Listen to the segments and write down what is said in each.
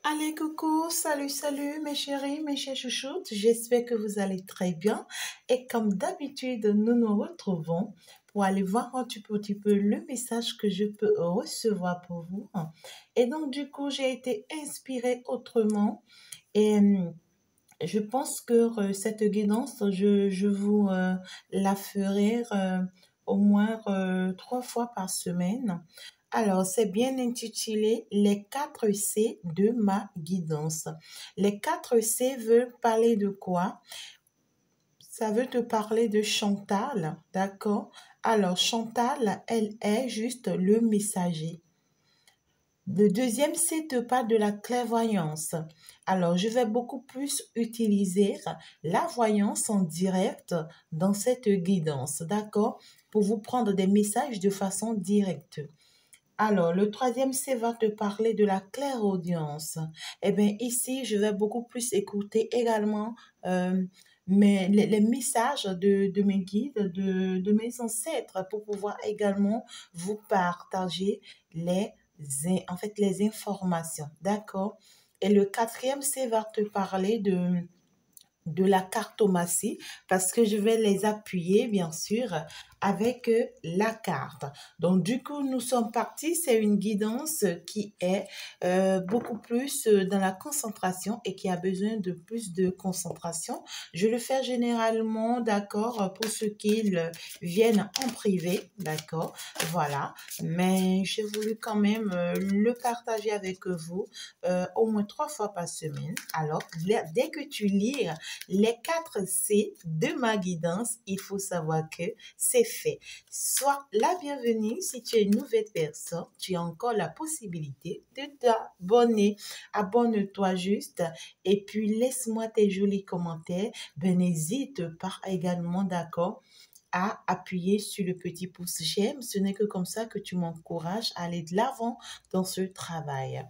Allez, coucou, salut, salut, mes chéris, mes chers chouchoutes. J'espère que vous allez très bien. Et comme d'habitude, nous nous retrouvons pour aller voir un petit peu le message que je peux recevoir pour vous. Et donc, du coup, j'ai été inspirée autrement. Et je pense que cette guidance, je vous la ferai au moins 3 fois par semaine. Alors, c'est bien intitulé Les 4 C de ma guidance. Les 4 C veulent parler de quoi? Ça veut te parler de Chantal, d'accord? Alors, Chantal, elle est juste le messager. Le deuxième, c'est te parle de la clairvoyance. Alors, je vais beaucoup plus utiliser la voyance en direct dans cette guidance, d'accord? Pour vous prendre des messages de façon directe. Alors, le troisième, c'est va te parler de la clairaudience. Eh bien, ici, je vais beaucoup plus écouter également les messages de mes guides, de mes ancêtres, pour pouvoir également vous partager les informations. D'accord? Et le quatrième, c'est va te parler de la cartomatie parce que je vais les appuyer, bien sûr, avec la carte. Donc, du coup, nous sommes partis. C'est une guidance qui est beaucoup plus dans la concentration et qui a besoin de plus de concentration. Je le fais généralement, d'accord, pour ceux qui viennent en privé, d'accord, voilà. Mais j'ai voulu quand même le partager avec vous au moins 3 fois par semaine. Alors, dès que tu lis les 4 C de ma guidance, il faut savoir que c'est fait. Sois la bienvenue. Si tu es une nouvelle personne, tu as encore la possibilité de t'abonner. Abonne-toi juste et puis laisse-moi tes jolis commentaires. Ben, n'hésite pas également, d'accord, à appuyer sur le petit pouce j'aime. Ce n'est que comme ça que tu m'encourages à aller de l'avant dans ce travail.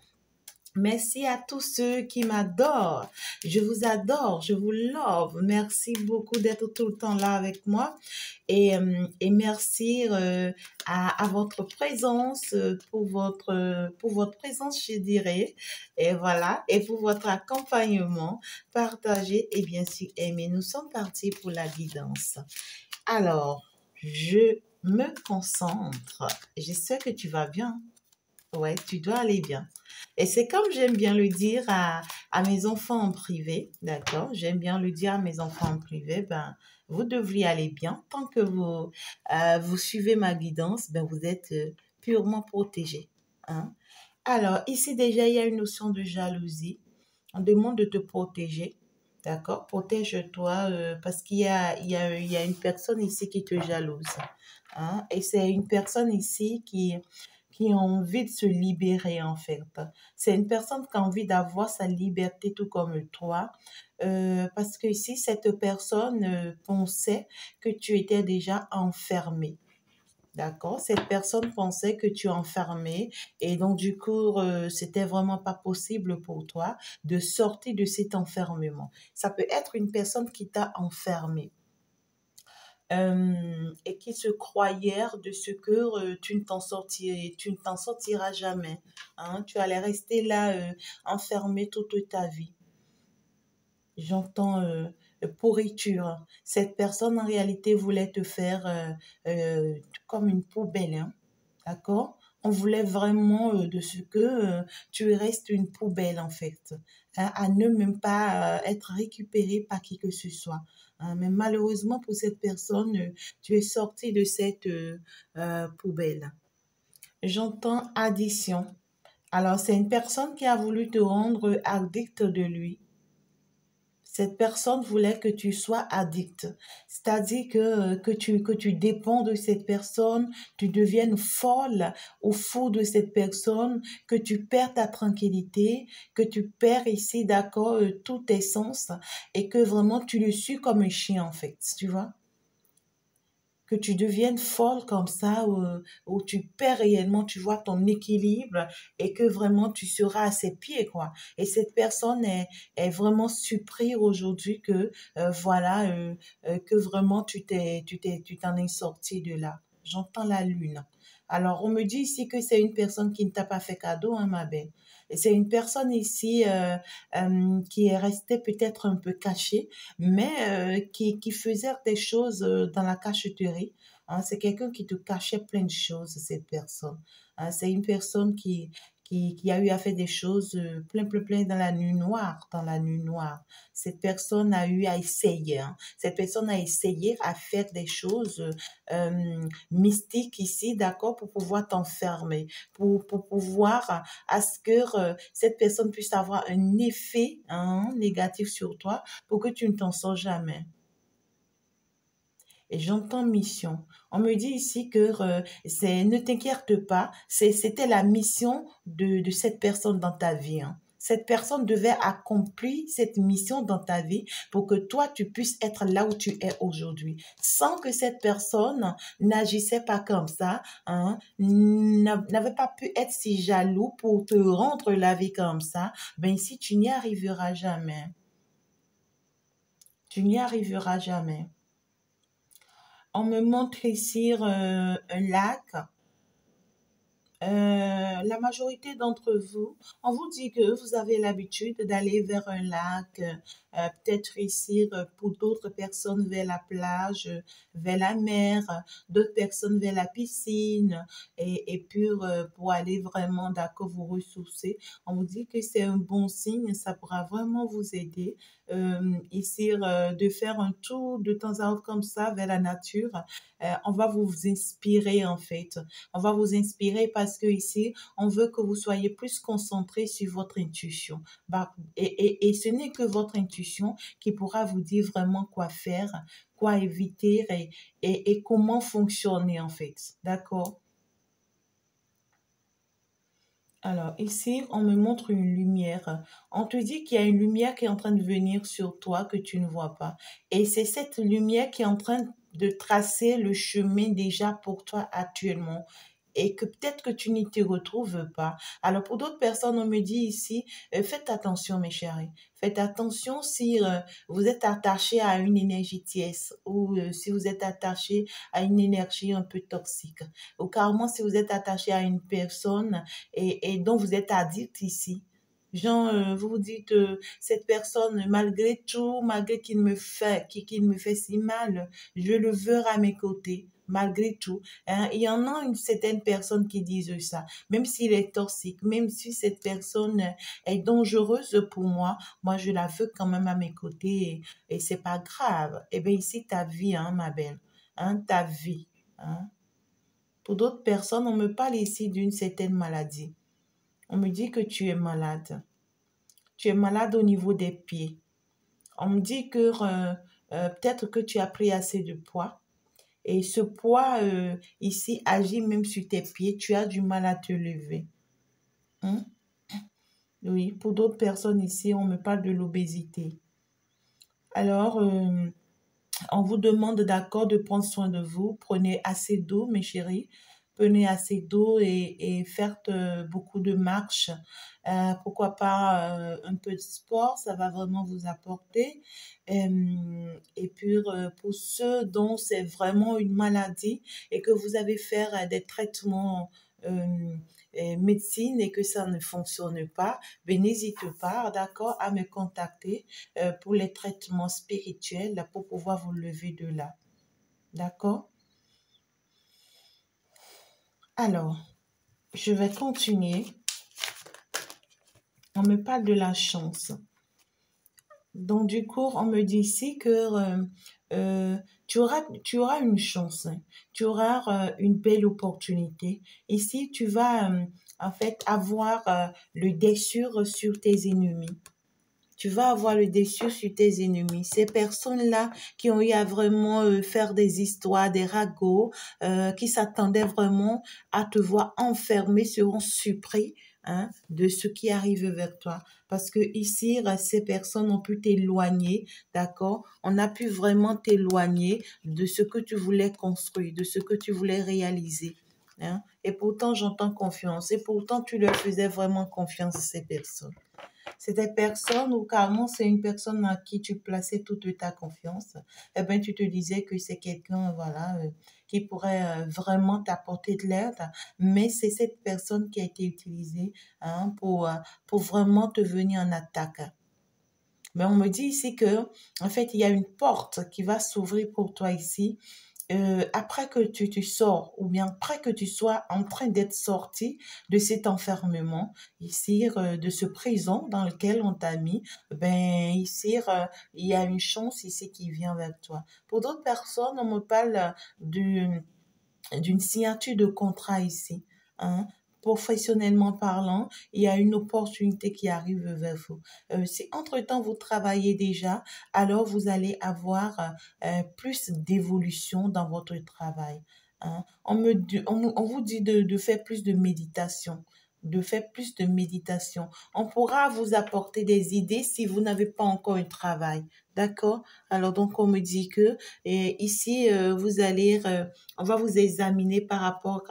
Merci à tous ceux qui m'adorent. Je vous adore, je vous love. Merci beaucoup d'être tout le temps là avec moi. Et merci à votre présence, pour votre présence, je dirais. Et voilà, et pour votre accompagnement, partagez et bien sûr aimez. Nous sommes partis pour la guidance. Alors, je me concentre. J'espère que tu vas bien. Ouais, tu dois aller bien. Et c'est comme j'aime bien le dire à mes enfants en privé, d'accord? J'aime bien le dire à mes enfants en privé, ben, vous devriez aller bien. Tant que vous suivez ma guidance, ben, vous êtes purement protégés, hein? Alors, ici déjà, il y a une notion de jalousie. On demande de te protéger, d'accord? Protège-toi parce qu'il y a une personne ici qui te jalouse, hein? Et c'est une personne ici qui a envie de se libérer en fait. C'est une personne qui a envie d'avoir sa liberté tout comme toi. Parce que ici, cette personne pensait que tu étais déjà enfermé. D'accord? Cette personne pensait que tu es enfermé et donc du coup, c'était vraiment pas possible pour toi de sortir de cet enfermement. Ça peut être une personne qui t'a enfermé et qui se croyait de ce que tu ne t'en sortiras jamais, hein. Tu allais rester là enfermé toute ta vie. J'entends pourriture. Cette personne en réalité voulait te faire comme une poubelle, hein. D'accord? On voulait vraiment de ce que tu restes une poubelle en fait, hein, à ne même pas être récupéré par qui que ce soit, hein. Mais malheureusement pour cette personne, tu es sorti de cette poubelle. J'entends addiction. Alors c'est une personne qui a voulu te rendre addict de lui. Cette personne voulait que tu sois addict. C'est-à-dire que tu dépends de cette personne, tu deviennes folle ou fou de cette personne, que tu perds ta tranquillité, que tu perds ici, d'accord, tous tes sens et que vraiment tu le suis comme un chien en fait, tu vois? Que tu deviennes folle comme ça, où tu perds réellement, tu vois, ton équilibre et que vraiment tu seras à ses pieds, quoi. Et cette personne est vraiment surprise aujourd'hui que, voilà, que vraiment tu t'en es sorti de là. J'entends la lune. Alors, on me dit ici que c'est une personne qui ne t'a pas fait cadeau, hein, ma belle. Et c'est une personne ici qui est restée peut-être un peu cachée, mais qui faisait des choses dans la cachotterie. Hein. C'est quelqu'un qui te cachait plein de choses, cette personne. Hein. C'est une personne qui a eu à faire des choses plein dans la nuit noire, dans la nuit noire. Cette personne a eu à essayer, hein. Cette personne a essayé à faire des choses mystiques ici, d'accord, pour pouvoir t'enfermer, pour pouvoir à ce que cette personne puisse avoir un effet hein, négatif sur toi pour que tu ne t'en sors jamais. Et j'entends mission. On me dit ici que ne t'inquiète pas, c'était la mission de cette personne dans ta vie. Hein. Cette personne devait accomplir cette mission dans ta vie pour que toi, tu puisses être là où tu es aujourd'hui. Sans que cette personne n'agissait pas comme ça, hein, n'avait pas pu être si jaloux pour te rendre la vie comme ça, ben ici, tu n'y arriveras jamais. Tu n'y arriveras jamais. On me montre ici un lac. La majorité d'entre vous, on vous dit que vous avez l'habitude d'aller vers un lac, peut-être ici pour d'autres personnes vers la plage, vers la mer, d'autres personnes vers la piscine, et puis pour aller vraiment d'accord vous ressourcer. On vous dit que c'est un bon signe, ça pourra vraiment vous aider ici de faire un tour de temps à autre comme ça vers la nature. On va vous inspirer en fait. On va vous inspirer parce que ici, on veut que vous soyez plus concentré sur votre intuition. Et ce n'est que votre intuition qui pourra vous dire vraiment quoi faire, quoi éviter et comment fonctionner en fait. D'accord? Alors, ici, on me montre une lumière. On te dit qu'il y a une lumière qui est en train de venir sur toi que tu ne vois pas. Et c'est cette lumière qui est en train de tracer le chemin déjà pour toi actuellement et que peut-être que tu n'y te retrouves pas. Alors pour d'autres personnes, on me dit ici, faites attention mes chéris, faites attention si vous êtes attaché à une énergie tiède ou si vous êtes attaché à une énergie un peu toxique ou carrément si vous êtes attaché à une personne et dont vous êtes addict ici. Genre, vous vous dites, cette personne, malgré tout, malgré qu'il me fait si mal, je le veux à mes côtés, malgré tout. Hein. Il y en a une certaine personne qui disent ça, même s'il est toxique, même si cette personne est dangereuse pour moi je la veux quand même à mes côtés et c'est pas grave. Eh bien, ici, ta vie, hein, ma belle, hein, ta vie. Hein. Pour d'autres personnes, on me parle ici d'une certaine maladie. On me dit que tu es malade. Tu es malade au niveau des pieds. On me dit que peut-être que tu as pris assez de poids. Et ce poids ici agit même sur tes pieds. Tu as du mal à te lever. Hein? Oui, pour d'autres personnes ici, on me parle de l'obésité. Alors, on vous demande d'accord de prendre soin de vous. Prenez assez d'eau, mes chéris. Prenez assez d'eau et faites beaucoup de marches. Pourquoi pas un peu de sport, ça va vraiment vous apporter. Et puis, pour ceux dont c'est vraiment une maladie et que vous avez fait des traitements médecine et que ça ne fonctionne pas, ben, n'hésite pas, d'accord, à me contacter pour les traitements spirituels là, pour pouvoir vous lever de là. D'accord? Alors, je vais continuer. On me parle de la chance. Donc, du coup, on me dit ici que tu auras une chance, hein. Tu auras une belle opportunité. Ici, tu vas en fait avoir le dessus sur tes ennemis. Tu vas avoir le dessus sur tes ennemis. Ces personnes-là qui ont eu à vraiment faire des histoires, des ragots, qui s'attendaient vraiment à te voir enfermé seront surpris hein, de ce qui arrive vers toi. Parce que ici, ces personnes ont pu t'éloigner, d'accord? On a pu vraiment t'éloigner de ce que tu voulais construire, de ce que tu voulais réaliser. Hein? Et pourtant, j'entends confiance. Et pourtant, tu leur faisais vraiment confiance à ces personnes. C'est des personnes ou carrément c'est une personne à qui tu plaçais toute ta confiance. Eh ben, tu te disais que c'est quelqu'un, voilà, qui pourrait vraiment t'apporter de l'aide, mais c'est cette personne qui a été utilisée hein, pour vraiment te venir en attaque. Mais on me dit ici que, en fait, il y a une porte qui va s'ouvrir pour toi ici après que tu sors ou bien après que tu sois en train d'être sorti de cet enfermement, ici, de ce prison dans lequel on t'a mis, ben ici, il y a une chance ici qui vient vers toi. Pour d'autres personnes, on me parle d'une signature de contrat ici. Hein. Professionnellement parlant, il y a une opportunité qui arrive vers vous. Si entre-temps vous travaillez déjà, alors vous allez avoir plus d'évolution dans votre travail. Hein. On vous dit de faire plus de méditation de faire plus de méditation. On pourra vous apporter des idées si vous n'avez pas encore un travail. D'accord? Alors donc on me dit que ici vous allez on va vous examiner par rapport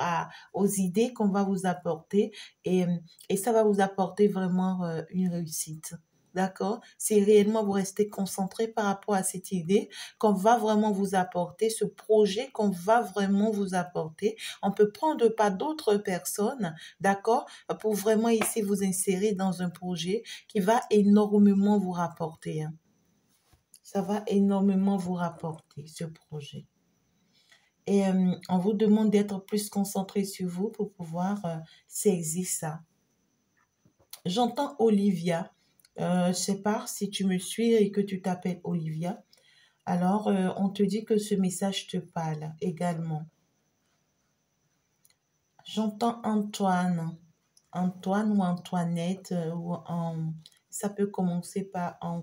aux idées qu'on va vous apporter et, et ça va vous apporter vraiment une réussite. D'accord? Si réellement vous restez concentré par rapport à cette idée qu'on va vraiment vous apporter, ce projet qu'on va vraiment vous apporter, on peut prendre pas d'autres personnes, d'accord, pour vraiment ici vous insérer dans un projet qui va énormément vous rapporter. Hein. Ça va énormément vous rapporter, ce projet. Et on vous demande d'être plus concentré sur vous pour pouvoir saisir ça. J'entends Olivia. Je sais pas si tu me suis et que tu t'appelles Olivia. Alors, on te dit que ce message te parle également. J'entends Antoine. Antoine ou Antoinette ça peut commencer par en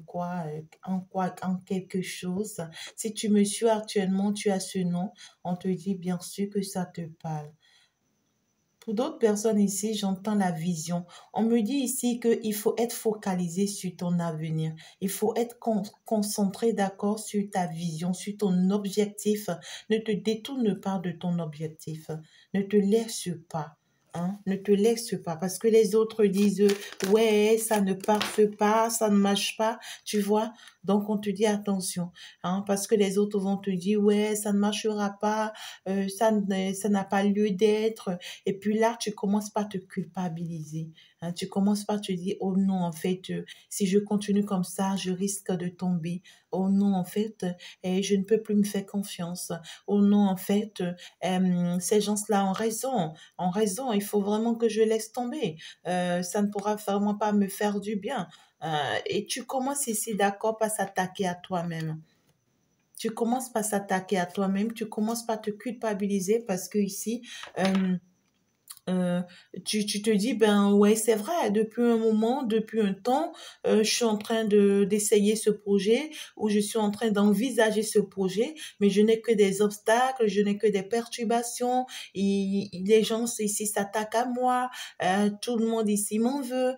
quelque chose. Si tu me suis actuellement, tu as ce nom, on te dit bien sûr que ça te parle. Pour d'autres personnes ici, j'entends la vision. On me dit ici qu'il faut être focalisé sur ton avenir. Il faut être concentré, d'accord, sur ta vision, sur ton objectif. Ne te détourne pas de ton objectif. Ne te laisse pas. Hein? Ne te laisse pas parce que les autres disent ouais ça ne parfait pas, ça ne marche pas, tu vois. Donc on te dit attention, hein, parce que les autres vont te dire ouais ça ne marchera pas, ça n'a pas lieu d'être. Et puis là tu commences par te culpabiliser. Hein, tu commences par te dire oh non en fait si je continue comme ça je risque de tomber. Oh non en fait je ne peux plus me faire confiance. Oh non en fait ces gens-là ont raison, il faut vraiment que je laisse tomber. Ça ne pourra vraiment pas me faire du bien. Et tu commences ici, d'accord, par s'attaquer à toi-même. Tu commences par s'attaquer à toi-même, tu commences par te culpabiliser parce que ici, euh, tu te dis, ben ouais, c'est vrai, depuis un moment, depuis un temps, je suis en train d'essayer ce projet ou je suis en train d'envisager ce projet, mais je n'ai que des obstacles, je n'ai que des perturbations, les gens ici s'attaquent à moi, tout le monde ici m'en veut,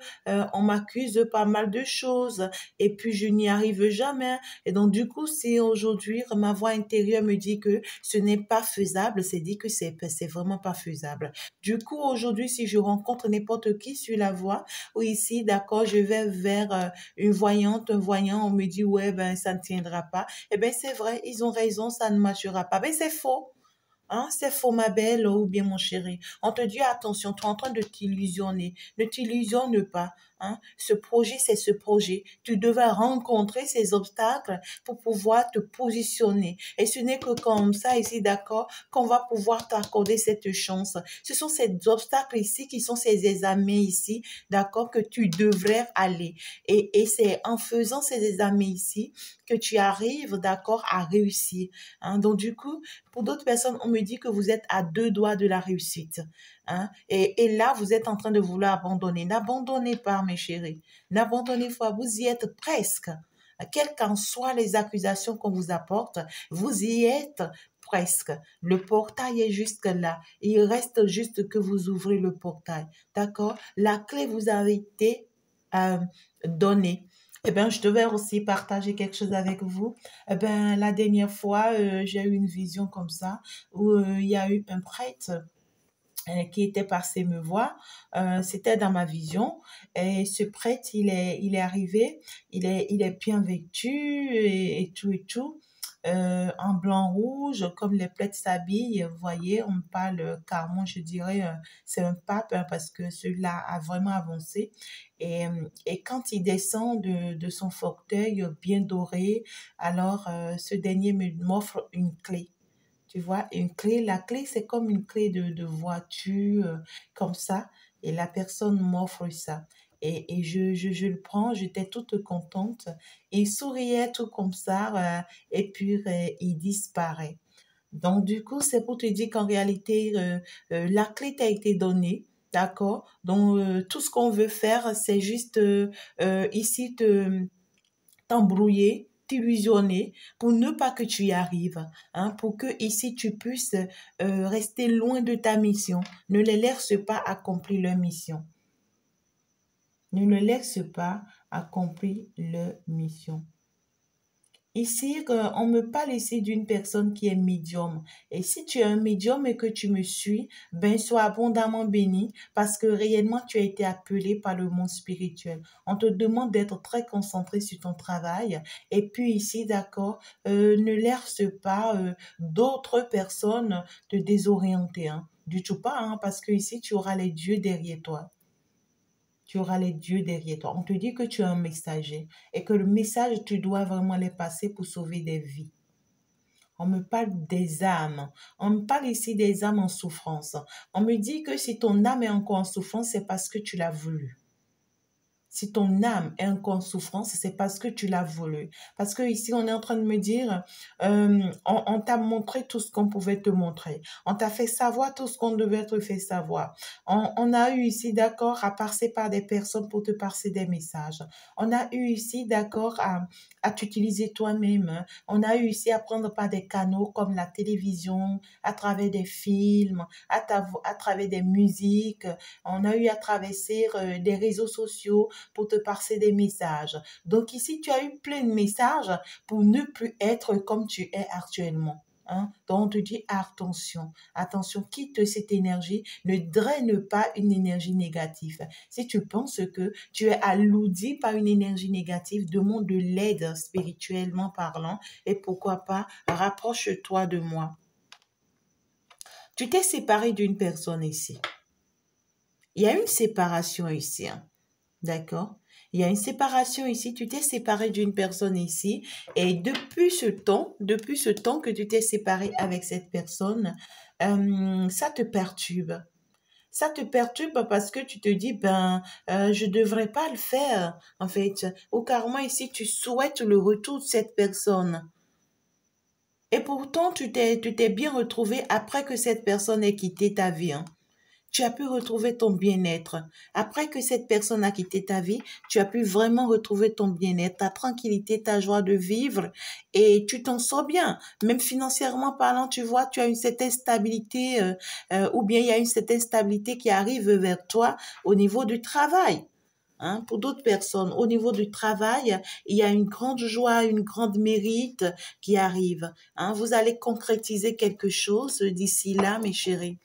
on m'accuse pas mal de choses et puis je n'y arrive jamais. Et donc du coup, si aujourd'hui ma voix intérieure me dit que ce n'est pas faisable, c'est dit que c'est vraiment pas faisable. Du coup, aujourd'hui, si je rencontre n'importe qui sur la voie, ou ici, d'accord, je vais vers une voyante, un voyant, on me dit, ouais, ben, ça ne tiendra pas. Eh ben, c'est vrai, ils ont raison, ça ne marchera pas. Ben, c'est faux. Hein, c'est faux, ma belle, ou bien mon chéri. On te dit, attention, tu es en train de t'illusionner. Ne t'illusionne pas. Hein. Ce projet, c'est ce projet. Tu devais rencontrer ces obstacles pour pouvoir te positionner. Et ce n'est que comme ça, ici, d'accord, qu'on va pouvoir t'accorder cette chance. Ce sont ces obstacles ici qui sont ces examens ici, d'accord, que tu devrais aller. Et c'est en faisant ces examens ici que tu arrives, d'accord, à réussir. Hein. Donc, du coup, pour d'autres personnes, on me dit que vous êtes à 2 doigts de la réussite. Hein? Et là, vous êtes en train de vouloir abandonner. N'abandonnez pas, mes chéris. N'abandonnez pas. Vous y êtes presque. Quelles qu'en soient les accusations qu'on vous apporte, vous y êtes presque. Le portail est juste là. Il reste juste que vous ouvrez le portail. D'accord? La clé vous a été donnée. Eh bien, je devais aussi partager quelque chose avec vous. Eh bien, la dernière fois, j'ai eu une vision comme ça, où il y a eu un prêtre qui était passé me voir. C'était dans ma vision. Et ce prêtre, il est arrivé, il est bien vêtu et tout et tout. En blanc rouge, comme les prêtres s'habillent, vous voyez, on parle carrément, je dirais, c'est un pape hein, parce que celui-là a vraiment avancé. Et quand il descend de son fauteuil bien doré, alors ce dernier m'offre une clé. Tu vois, une clé, la clé, c'est comme une clé de voiture, comme ça. Et la personne m'offre ça. Et je le prends, j'étais toute contente. Il souriait tout comme ça, et puis il disparaît. Donc, du coup, c'est pour te dire qu'en réalité, la clé t'a été donnée. D'accord? Donc, tout ce qu'on veut faire, c'est juste ici t'embrouiller, t'illusionner pour ne pas que tu y arrives, hein, pour que ici tu puisses rester loin de ta mission. Ne les laisse pas accomplir leur mission. Ne les laisse pas accomplir leur mission. Ici, on me parle ici d'une personne qui est médium. Et si tu es un médium et que tu me suis, ben sois abondamment béni parce que réellement tu as été appelé par le monde spirituel. On te demande d'être très concentré sur ton travail. Et puis ici, d'accord, ne laisse pas d'autres personnes te désorienter. Hein. Du tout pas, hein, parce que ici tu auras les dieux derrière toi. Tu auras les dieux derrière toi. On te dit que tu es un messager et que le message, tu dois vraiment les passer pour sauver des vies. On me parle des âmes. On me parle ici des âmes en souffrance. On me dit que si ton âme est encore en souffrance, c'est parce que tu l'as voulu. Si ton âme est encore en souffrance, c'est parce que tu l'as voulu. Parce que ici, on est en train de me dire, on t'a montré tout ce qu'on pouvait te montrer. On t'a fait savoir tout ce qu'on devait te faire savoir. On a eu ici, d'accord, à passer par des personnes pour te passer des messages. On a eu ici, d'accord, à t'utiliser toi-même. On a eu ici à prendre par des canaux comme la télévision, à travers des films, à travers des musiques. On a eu à traverser des réseaux sociaux pour te passer des messages. Donc ici, tu as eu plein de messages pour ne plus être comme tu es actuellement. Hein? Donc on te dit attention, attention, quitte cette énergie, ne draine pas une énergie négative. Si tu penses que tu es alourdi par une énergie négative, demande de l'aide spirituellement parlant et pourquoi pas, rapproche-toi de moi. Tu t'es séparé d'une personne ici. Il y a une séparation ici. Hein? D'accord? Il y a une séparation ici. Tu t'es séparé d'une personne ici. Et depuis ce temps que tu t'es séparé avec cette personne, ça te perturbe. Ça te perturbe parce que tu te dis, je devrais pas le faire, en fait. Ou carrément ici, tu souhaites le retour de cette personne. Et pourtant, tu t'es bien retrouvé après que cette personne ait quitté ta vie. Hein. Tu as pu retrouver ton bien-être. Après que cette personne a quitté ta vie, tu as pu vraiment retrouver ton bien-être, ta tranquillité, ta joie de vivre et tu t'en sors bien. Même financièrement parlant, tu vois, tu as une certaine stabilité ou bien il y a une certaine stabilité qui arrive vers toi au niveau du travail. Hein, pour d'autres personnes, au niveau du travail, il y a une grande joie, une grande mérite qui arrive. Hein, vous allez concrétiser quelque chose d'ici là, mes chéris.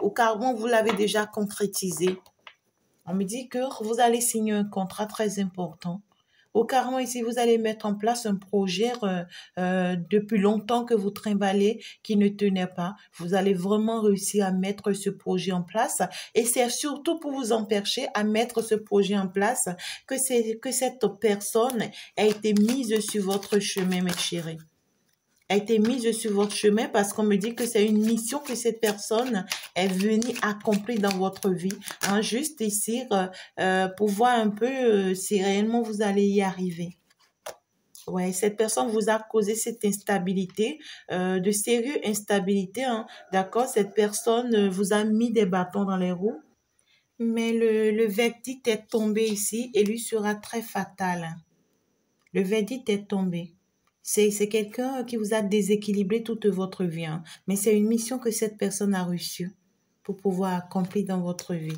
Ou carrément, vous l'avez déjà concrétisé. On me dit que vous allez signer un contrat très important. Ou carrément, ici, vous allez mettre en place un projet depuis longtemps que vous trimballez, qui ne tenait pas. Vous allez vraiment réussir à mettre ce projet en place. Et c'est surtout pour vous empêcher à mettre ce projet en place que cette personne a été mise sur votre chemin, mes chéris. A été mise sur votre chemin parce qu'on me dit que c'est une mission que cette personne est venue accomplir dans votre vie. Hein, juste ici, pour voir un peu si réellement vous allez y arriver. Ouais, cette personne vous a causé cette instabilité, de sérieuses instabilités. Hein, d'accord, cette personne vous a mis des bâtons dans les roues. Mais le verdict est tombé ici et lui sera très fatal. Hein. Le verdict est tombé. C'est quelqu'un qui vous a déséquilibré toute votre vie. Hein. Mais c'est une mission que cette personne a reçue pour pouvoir accomplir dans votre vie.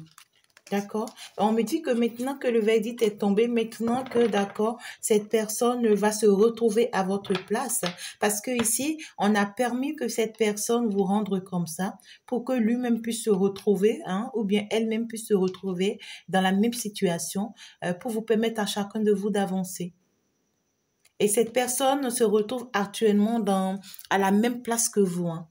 D'accord? On me dit que maintenant que le verdict est tombé, maintenant que, d'accord, cette personne va se retrouver à votre place, parce que ici, on a permis que cette personne vous rende comme ça, pour que lui-même puisse se retrouver, hein, ou bien elle-même puisse se retrouver dans la même situation, pour vous permettre à chacun de vous d'avancer. Et cette personne se retrouve actuellement à la même place que vous, hein.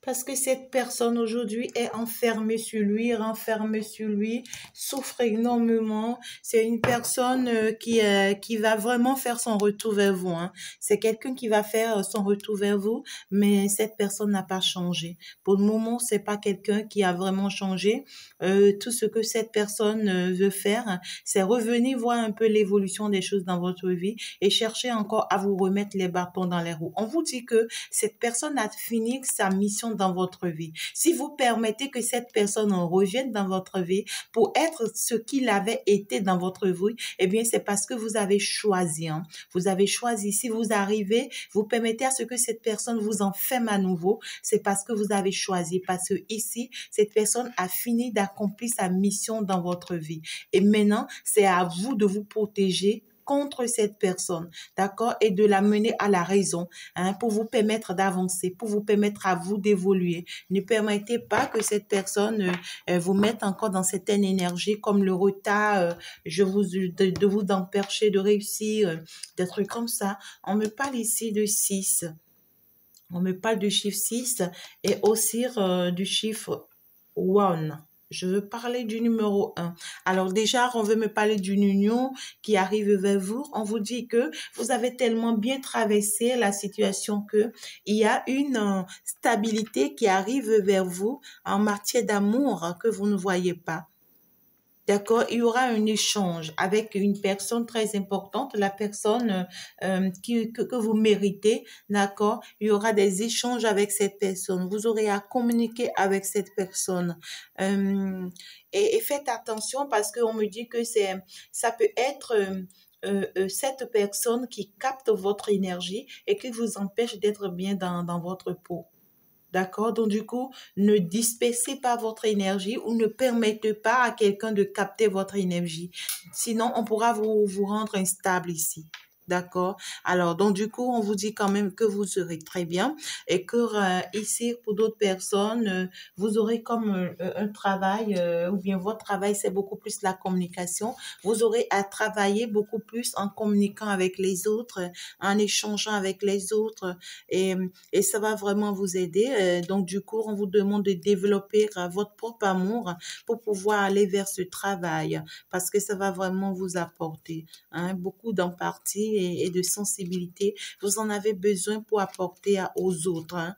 Parce que cette personne aujourd'hui est enfermée sur lui, renfermée sur lui, souffre énormément. C'est une personne qui va vraiment faire son retour vers vous, hein. C'est quelqu'un qui va faire son retour vers vous, mais cette personne n'a pas changé. Pour le moment, c'est pas quelqu'un qui a vraiment changé. Tout ce que cette personne veut faire, c'est revenir voir un peu l'évolution des choses dans votre vie et chercher encore à vous remettre les bâtons dans les roues. On vous dit que cette personne a fini sa mission dans votre vie. Si vous permettez que cette personne revienne dans votre vie pour être ce qu'il avait été dans votre vie, eh bien, c'est parce que vous avez choisi, hein. Vous avez choisi. Si vous arrivez, vous permettez à ce que cette personne vous enferme à nouveau, c'est parce que vous avez choisi. Parce que ici, cette personne a fini d'accomplir sa mission dans votre vie. Et maintenant, c'est à vous de vous protéger contre cette personne, d'accord, et de la mener à la raison, hein, pour vous permettre d'avancer, pour vous permettre à vous d'évoluer. Ne permettez pas que cette personne vous mette encore dans certaines énergies comme le retard, de vous empêcher de réussir, des trucs comme ça. On me parle ici de 6. On me parle du chiffre 6 et aussi du chiffre 1. Je veux parler du numéro 1. Alors déjà, on veut me parler d'une union qui arrive vers vous. On vous dit que vous avez tellement bien traversé la situation que il y a une stabilité qui arrive vers vous en matière d'amour que vous ne voyez pas. D'accord, il y aura un échange avec une personne très importante, la personne que vous méritez, d'accord. Il y aura des échanges avec cette personne. Vous aurez à communiquer avec cette personne. Euh, et faites attention parce qu'on me dit que ça peut être cette personne qui capte votre énergie et qui vous empêche d'être bien dans votre peau. D'accord? Donc, du coup, ne dispersez pas votre énergie ou ne permettez pas à quelqu'un de capter votre énergie. Sinon, on pourra vous rendre instable ici. D'accord? Alors, donc, du coup, on vous dit quand même que vous serez très bien et que ici, pour d'autres personnes, vous aurez comme un travail ou bien votre travail, c'est beaucoup plus la communication. Vous aurez à travailler beaucoup plus en communiquant avec les autres, en échangeant avec les autres et ça va vraiment vous aider. Donc, du coup, on vous demande de développer votre propre amour pour pouvoir aller vers ce travail parce que ça va vraiment vous apporter, hein, beaucoup d'empathie et de sensibilité. Vous en avez besoin pour apporter aux autres, hein.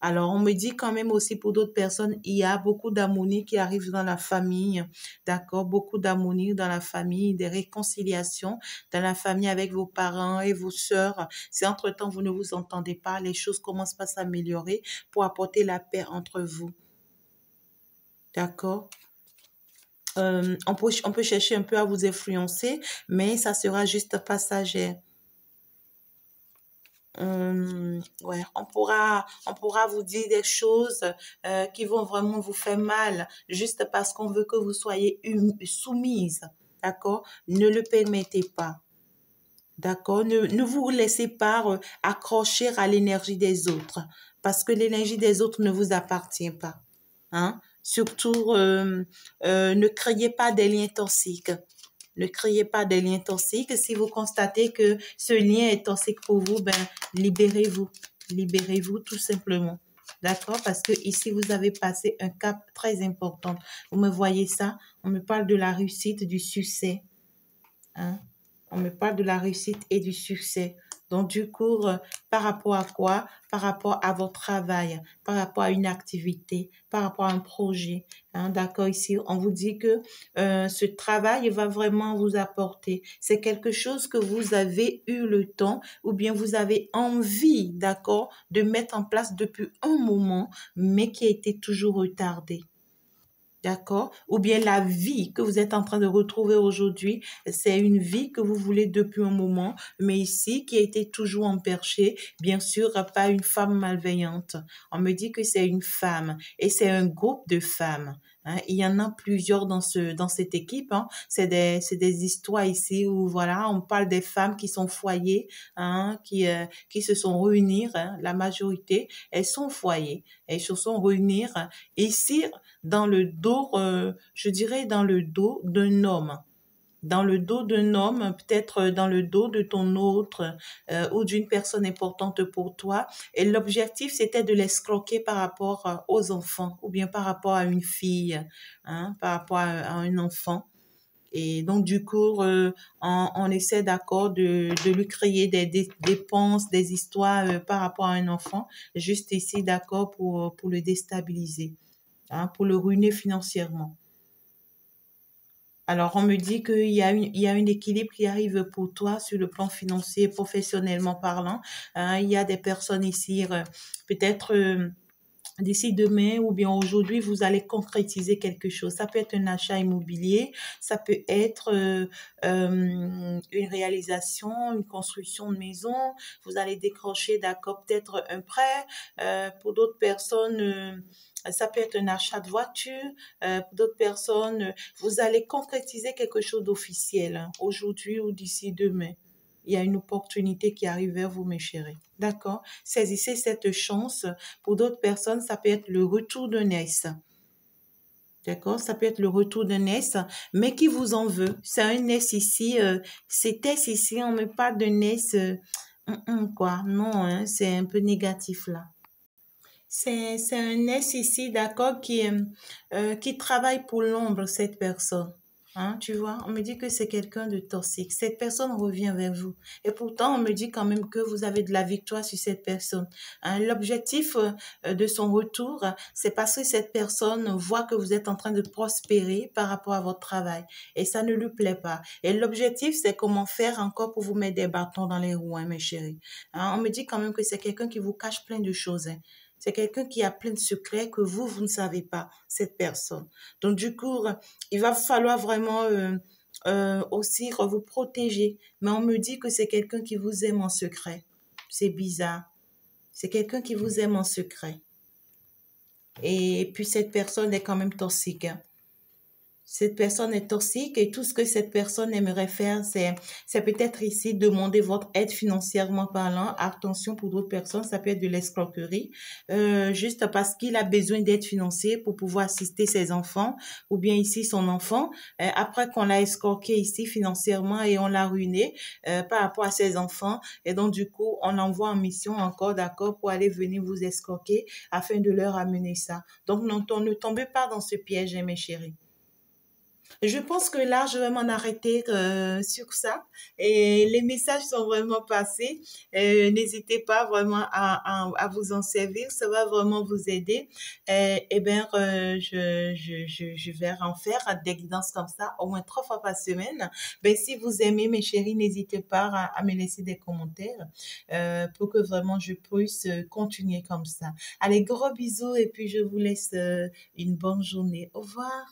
Alors, on me dit quand même aussi pour d'autres personnes, il y a beaucoup d'harmonie qui arrive dans la famille, d'accord? Beaucoup d'harmonie dans la famille, des réconciliations dans la famille avec vos parents et vos sœurs. Si entre-temps vous ne vous entendez pas, les choses commencent pas à s'améliorer pour apporter la paix entre vous, d'accord? On peut chercher un peu à vous influencer, mais ça sera juste passager. Ouais, on pourra vous dire des choses qui vont vraiment vous faire mal, juste parce qu'on veut que vous soyez soumise, d'accord? Ne le permettez pas, d'accord? Ne vous laissez pas accrocher à l'énergie des autres, parce que l'énergie des autres ne vous appartient pas, hein? Surtout, ne créez pas des liens toxiques. Ne créez pas de liens toxiques. Si vous constatez que ce lien est toxique pour vous, ben, libérez-vous. Libérez-vous tout simplement. D'accord? Parce que ici, vous avez passé un cap très important. Vous me voyez ça? On me parle de la réussite, du succès, hein? On me parle de la réussite et du succès. Donc, du coup, par rapport à quoi? Par rapport à votre travail, par rapport à une activité, par rapport à un projet, hein, d'accord, ici, on vous dit que ce travail va vraiment vous apporter. C'est quelque chose que vous avez eu le temps ou bien vous avez envie, d'accord, de mettre en place depuis un moment, mais qui a été toujours retardé. D'accord? Ou bien la vie que vous êtes en train de retrouver aujourd'hui, c'est une vie que vous voulez depuis un moment, mais ici, qui a été toujours emperchée, bien sûr, pas une femme malveillante. On me dit que c'est une femme et c'est un groupe de femmes, hein. Il y en a plusieurs dans cette équipe, hein. C'est des histoires ici où, voilà, on parle des femmes qui sont foyées, hein, qui se sont réunies, hein. La majorité, elles sont foyées. Elles se sont réunies, hein, ici, dans le dos, je dirais dans le dos d'un homme. Dans le dos d'un homme, peut-être dans le dos de ton autre ou d'une personne importante pour toi. Et l'objectif, c'était de l'escroquer par rapport aux enfants ou bien par rapport à une fille, hein, par rapport à un enfant. Et donc, du coup, on essaie d'accord de lui créer des dépenses, des histoires par rapport à un enfant, juste ici d'accord pour le déstabiliser, hein, pour le ruiner financièrement. Alors, on me dit il y a un équilibre qui arrive pour toi sur le plan financier, professionnellement parlant. Hein, il y a des personnes ici, peut-être d'ici demain ou bien aujourd'hui, vous allez concrétiser quelque chose. Ça peut être un achat immobilier, ça peut être une réalisation, une construction de maison. Vous allez décrocher, d'accord, peut-être un prêt. Pour d'autres personnes, ça peut être un achat de voiture. Pour d'autres personnes, vous allez concrétiser quelque chose d'officiel, hein, aujourd'hui ou d'ici demain. Il y a une opportunité qui arrive vers vous, mes chéris. D'accord? Saisissez cette chance. Pour d'autres personnes, ça peut être le retour d'un ex. D'accord? Ça peut être le retour d'un ex, mais qui vous en veut. C'est un ex ici, cet ex ici, on ne met pas d'un ex, quoi. Non, hein, c'est un peu négatif là. C'est un ex ici, d'accord, qui travaille pour l'ombre, cette personne. Hein, tu vois, on me dit que c'est quelqu'un de toxique. Cette personne revient vers vous. Et pourtant, on me dit quand même que vous avez de la victoire sur cette personne. Hein, l'objectif de son retour, c'est parce que cette personne voit que vous êtes en train de prospérer par rapport à votre travail. Et ça ne lui plaît pas. Et l'objectif, c'est comment faire encore pour vous mettre des bâtons dans les roues, hein, mes chéris. Hein, on me dit quand même que c'est quelqu'un qui vous cache plein de choses, hein. C'est quelqu'un qui a plein de secrets que vous ne savez pas, cette personne. Donc, du coup, il va falloir vraiment aussi vous protéger. Mais on me dit que c'est quelqu'un qui vous aime en secret. C'est bizarre. C'est quelqu'un qui vous aime en secret. Et puis, cette personne est quand même toxique, hein. Cette personne est toxique et tout ce que cette personne aimerait faire, c'est peut-être ici demander votre aide financièrement parlant. Attention, pour d'autres personnes, ça peut être de l'escroquerie, juste parce qu'il a besoin d'aide financière pour pouvoir assister ses enfants ou bien ici son enfant. Après qu'on l'a escroqué ici financièrement et on l'a ruiné par rapport à ses enfants. Et donc, du coup, on l'envoie en mission encore, d'accord, pour aller venir vous escroquer afin de leur amener ça. Donc, ne tombez pas dans ce piège, hein, mes chéris. Je pense que là, je vais m'en arrêter sur ça. Et les messages sont vraiment passés. N'hésitez pas vraiment à vous en servir. Ça va vraiment vous aider. Eh bien, je vais en faire des guidances comme ça, au moins 3 fois par semaine. Ben, si vous aimez, mes chéris, n'hésitez pas à me laisser des commentaires pour que vraiment je puisse continuer comme ça. Allez, gros bisous et puis je vous laisse une bonne journée. Au revoir.